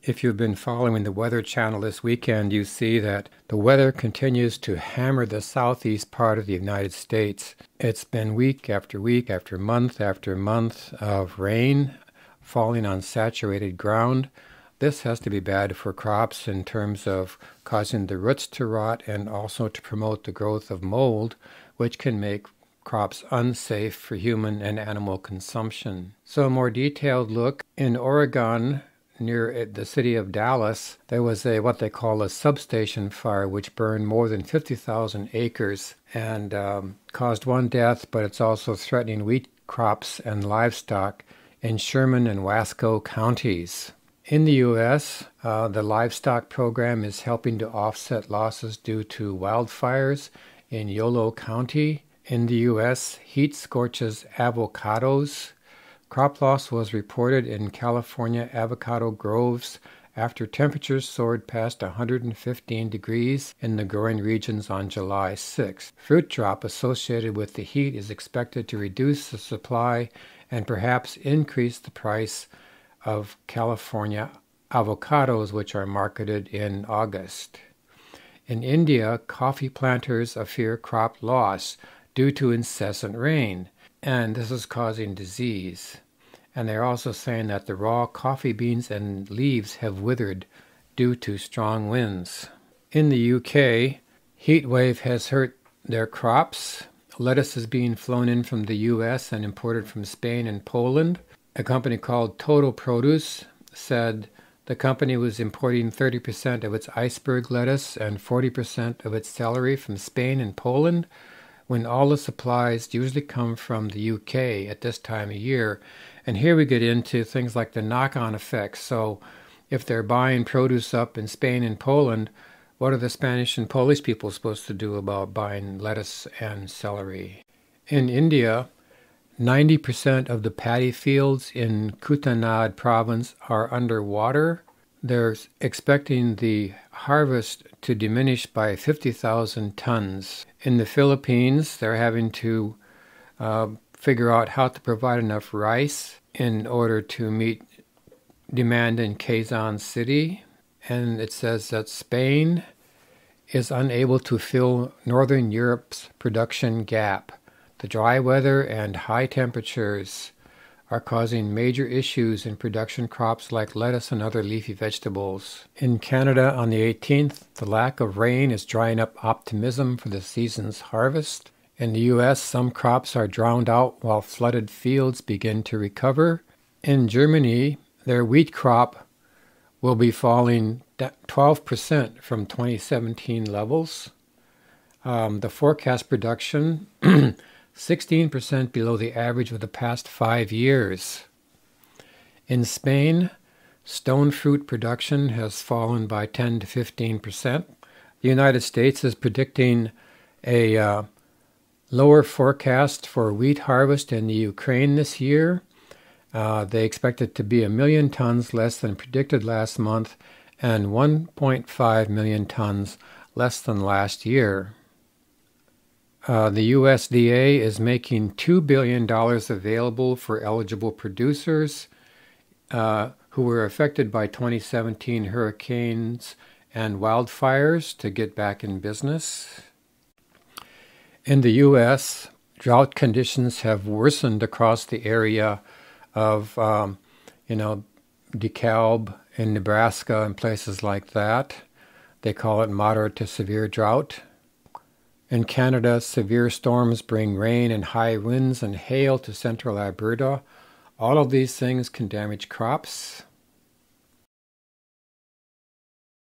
If you've been following the Weather Channel this weekend, you see that the weather continues to hammer the southeast part of the United States. It's been week after month after month of rain falling on saturated ground. This has to be bad for crops in terms of causing the roots to rot and also to promote the growth of mold, which can make crops unsafe for human and animal consumption. So a more detailed look in Oregon, near the city of Dallas, there was what they call a substation fire, which burned more than 50,000 acres and caused one death, but it's also threatening wheat crops and livestock in Sherman and Wasco counties. In the U.S., the livestock program is helping to offset losses due to wildfires in Yolo County. In the U.S., heat scorches avocados. Crop loss was reported in California avocado groves after temperatures soared past 115 degrees in the growing regions on July 6. Fruit drop associated with the heat is expected to reduce the supply and perhaps increase the price of California avocados, which are marketed in August. In India, coffee planters fear crop loss due to incessant rain, and this is causing disease. And they're also saying that the raw coffee beans and leaves have withered due to strong winds. In the UK, heat wave has hurt their crops. Lettuce is being flown in from the US and imported from Spain and Poland. A company called Total Produce said the company was importing 30% of its iceberg lettuce and 40% of its celery from Spain and Poland, when all the supplies usually come from the UK at this time of year. And here we get into things like the knock-on effects. So if they're buying produce up in Spain and Poland, what are the Spanish and Polish people supposed to do about buying lettuce and celery? In India, 90% of the paddy fields in Kutanad province are underwater. They're expecting the harvest to diminish by 50,000 tons. In the Philippines, they're having to figure out how to provide enough rice in order to meet demand in Quezon City. And it says that Spain is unable to fill Northern Europe's production gap. The dry weather and high temperatures are causing major issues in production crops like lettuce and other leafy vegetables. In Canada on the 18th, the lack of rain is drying up optimism for the season's harvest. In the U.S., some crops are drowned out while flooded fields begin to recover. In Germany, their wheat crop will be falling 12% from 2017 levels. The forecast production 16% below the average of the past 5 years. In Spain, stone fruit production has fallen by 10 to 15%. The United States is predicting a lower forecast for wheat harvest in the Ukraine this year. They expect it to be 1 million tons less than predicted last month and 1.5 million tons less than last year. The USDA is making $2 billion available for eligible producers who were affected by 2017 hurricanes and wildfires to get back in business. In the U.S., drought conditions have worsened across the area of, DeKalb in Nebraska and places like that. They call it moderate to severe drought. In Canada, severe storms bring rain and high winds and hail to central Alberta. All of these things can damage crops.